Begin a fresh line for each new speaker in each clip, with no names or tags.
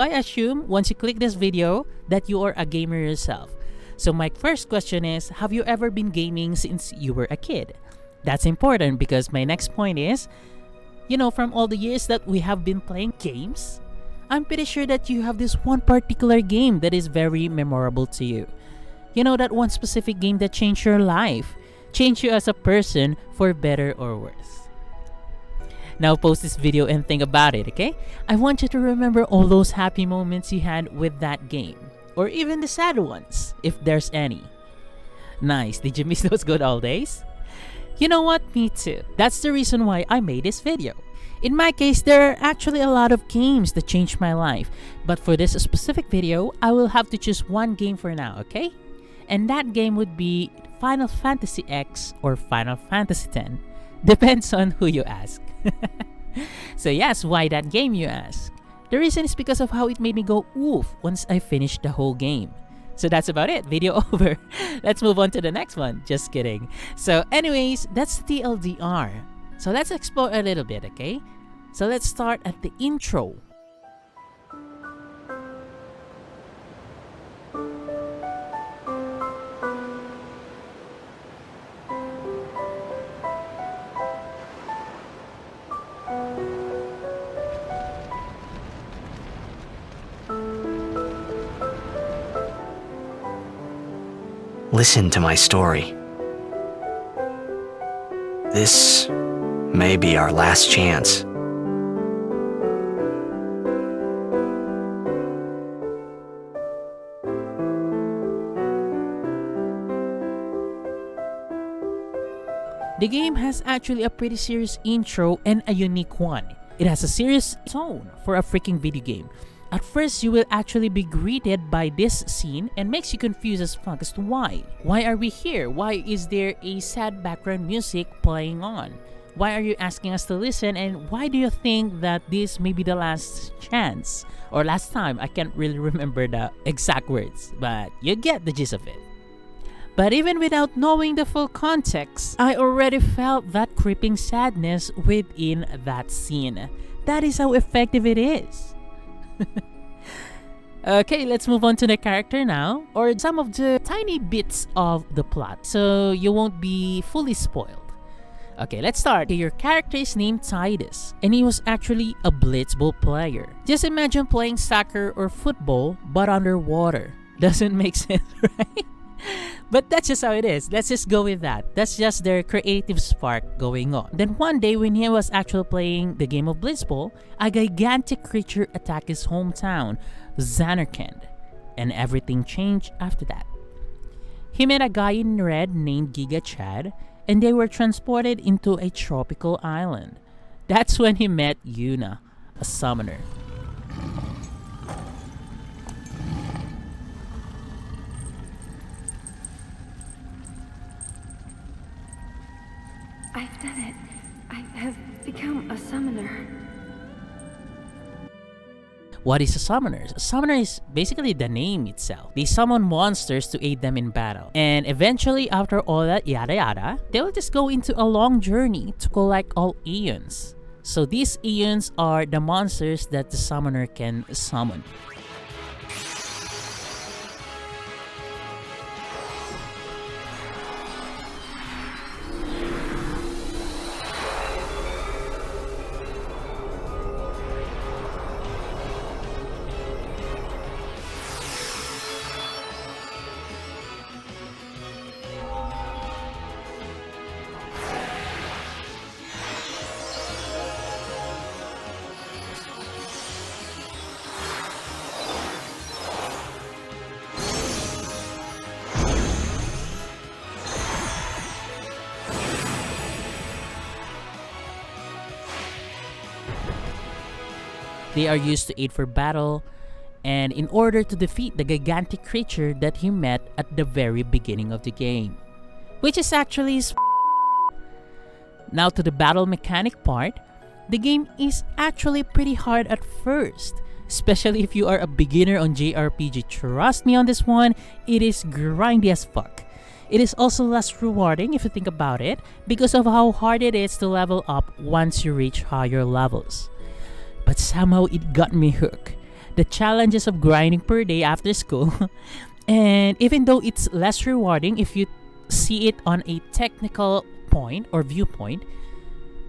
I assume once you click this video that you are a gamer yourself. So my first question is, have you ever been gaming since you were a kid? That's important because my next point is, from all the years that we have been playing games, I'm pretty sure that you have this one particular game that is very memorable to you. That one specific game that changed your life, changed you as a person for better or worse. Now pause this video and think about it, okay? I want you to remember all those happy moments you had with that game. Or even the sad ones, if there's any. Nice, did you miss those good old days? You know what? Me too. That's the reason why I made this video. In my case, there are actually a lot of games that changed my life. But for this specific video, I will have to choose one game for now, okay? And that game would be Final Fantasy X or Final Fantasy X. Depends on who you ask. So yes, why that game, you ask? The reason is because of how it made me go oof once I finished the whole game. So that's about it. Video over. Let's move on to the next one. Just kidding. So anyways, that's TLDR. So let's explore a little bit, okay? So let's start at the intro.
Listen to my story. This may be our last chance.
The game has actually a pretty serious intro and a unique one. It has a serious tone for a freaking video game. At first, you will actually be greeted by this scene and makes you confused as fuck as to why. Why are we here? Why is there a sad background music playing on? Why are you asking us to listen, and why do you think that this may be the last chance? Or last time? I can't really remember the exact words, but you get the gist of it. But even without knowing the full context, I already felt that creeping sadness within that scene. That is how effective it is. Okay, let's move on to the character now, or some of the tiny bits of the plot, so you won't be fully spoiled. Okay, let's start. Your character is named Tidus, and he was actually a blitzball player. Just imagine playing soccer or football, but underwater. Doesn't make sense, right? But that's just how it is. Let's just go with that. That's just their creative spark going on. Then one day when he was actually playing the game of Blitzball, a gigantic creature attacked his hometown, Zanarkand, and everything changed after that. He met a guy in red named Giga Chad, and they were transported into a tropical island. That's when he met Yuna, a summoner.
I've done it. I have become a summoner.
What is a summoner? A summoner is basically the name itself. They summon monsters to aid them in battle. And eventually, after all that yada yada, they will just go into a long journey to collect all Aeons. So these Aeons are the monsters that the summoner can summon. They are used to aid for battle and in order to defeat the gigantic creature that he met at the very beginning of the game, which is actually his Now to the battle mechanic part, the game is actually pretty hard at first, especially if you are a beginner on JRPG. Trust me on this one, it is grindy as fuck. It is also less rewarding if you think about it because of how hard it is to level up once you reach higher levels. But somehow it got me hooked. the challenges of grinding per day after school. And even though it's less rewarding if you see it on a technical point or viewpoint,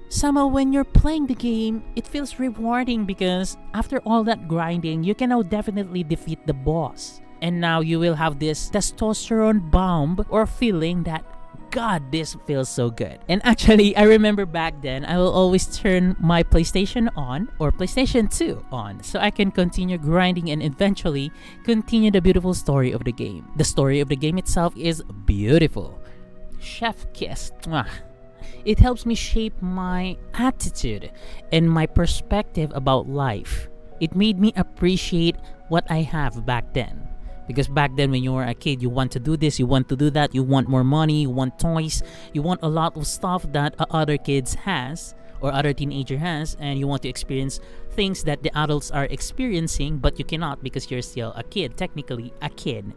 somehow when you're playing the game, it feels rewarding because after all that grinding, you can now definitely defeat the boss. And now you will have this testosterone bomb or feeling that, God, this feels so good. And actually, I remember back then, I will always turn my PlayStation on or PlayStation 2 on so I can continue grinding and eventually continue the beautiful story of the game. The story of the game itself is beautiful. Chef kiss. Mwah. It helps me shape my attitude and my perspective about life. It made me appreciate what I have back then. Because back then when you were a kid, you want to do this, you want to do that, you want more money, you want toys, you want a lot of stuff that other kids has or other teenager has, and you want to experience things that the adults are experiencing, but you cannot because you're still a kid, technically a kid.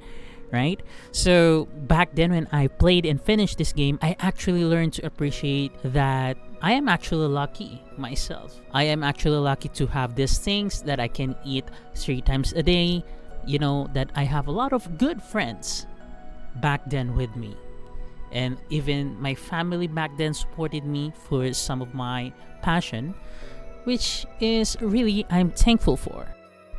Right? So back then when I played and finished this game, I actually learned to appreciate that I am actually lucky myself. I am actually lucky to have these things that I can eat 3 times a day. You know, that I have a lot of good friends back then with me. And even my family back then supported me for some of my passion, which is really I'm thankful for.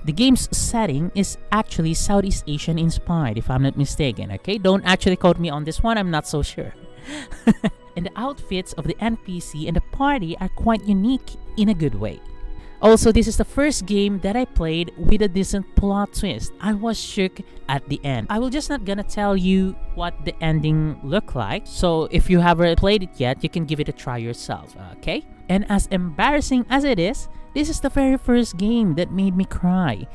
The game's setting is actually Southeast Asian inspired, if I'm not mistaken, okay? Don't actually quote me on this one, I'm not so sure. And the outfits of the NPC and the party are quite unique in a good way. Also, this is the first game that I played with a decent plot twist. I was shook at the end. I will just not gonna tell you what the ending looked like. So if you haven't played it yet, you can give it a try yourself, okay? And as embarrassing as it is, this is the very first game that made me cry.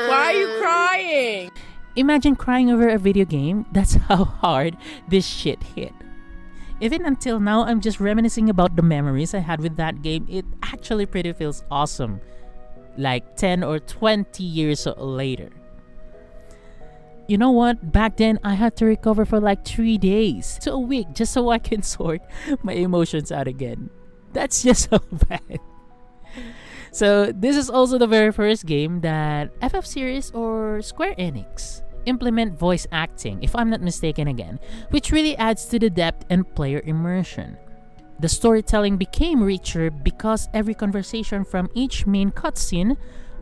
Why are you crying?
Imagine crying over a video game. That's how hard this shit hit. Even until now, I'm just reminiscing about the memories I had with that game. It actually pretty feels awesome. Like 10 or 20 years later. You know what? Back then, I had to recover for like 3 days to a week just so I can sort my emotions out again. That's just so bad. So, this is also the very first game that FF Series or Square Enix implement voice acting, if I'm not mistaken again, which really adds to the depth and player immersion. The storytelling became richer because every conversation from each main cutscene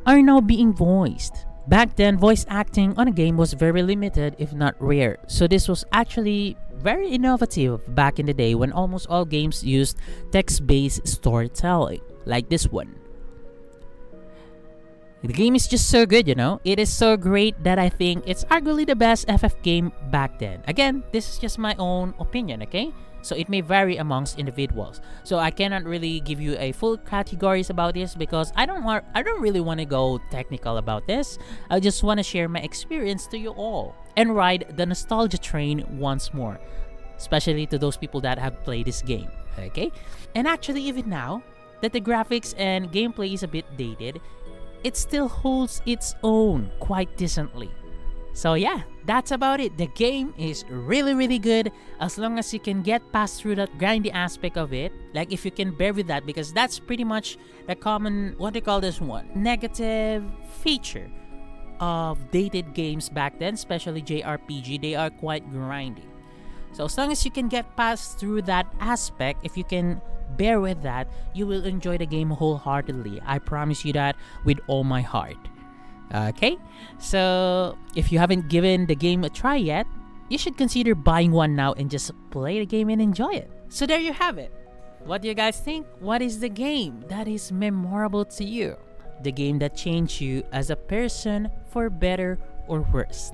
are now being voiced. Back then, voice acting on a game was very limited, if not rare, so this was actually very innovative back in the day when almost all games used text-based storytelling, like this one. The game is just so good, you know. It is so great that I think it's arguably the best FF game back then. Again, this is just my own opinion, okay? So it may vary amongst individuals. So I cannot really give you a full categories about this because I don't really want to go technical about this. I just want to share my experience to you all and ride the nostalgia train once more, especially to those people that have played this game, okay? And actually even now that the graphics and gameplay is a bit dated, it still holds its own quite decently. So yeah, that's about it. The game is really good as long as you can get past through that grindy aspect of it. Like if you can bear with that, because that's pretty much the common, what do you call this one? Negative feature of dated games back then, especially JRPG. They are quite grindy. So as long as you can get past through that aspect, if you can bear with that, you will enjoy the game wholeheartedly. I promise you that with all my heart. Okay, so if you haven't given the game a try yet, you should consider buying one now and just play the game and enjoy it. So there you have it. What do you guys think? What is the game that is memorable to you? The game that changed you as a person for better or worse?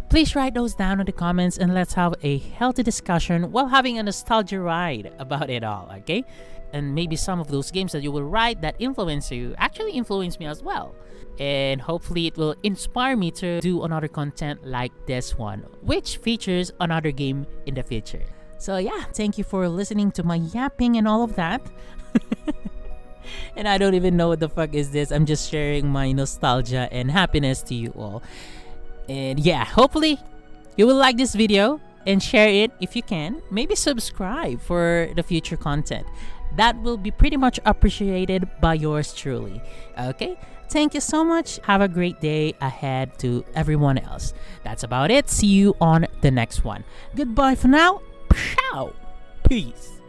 Please write those down in the comments and let's have a healthy discussion while having a nostalgia ride about it all, okay? And maybe some of those games that you will write that influence you actually influence me as well. And hopefully it will inspire me to do another content like this one, which features another game in the future. So yeah, thank you for listening to my yapping and all of that. And I don't even know what the fuck is this. I'm just sharing my nostalgia and happiness to you all. And yeah, hopefully you will like this video and share it if you can. Maybe subscribe for the future content. that will be pretty much appreciated by yours truly. Okay? Thank you so much. Have a great day ahead to everyone else. That's about it. See you on the next one. Goodbye for now. Ciao. Peace.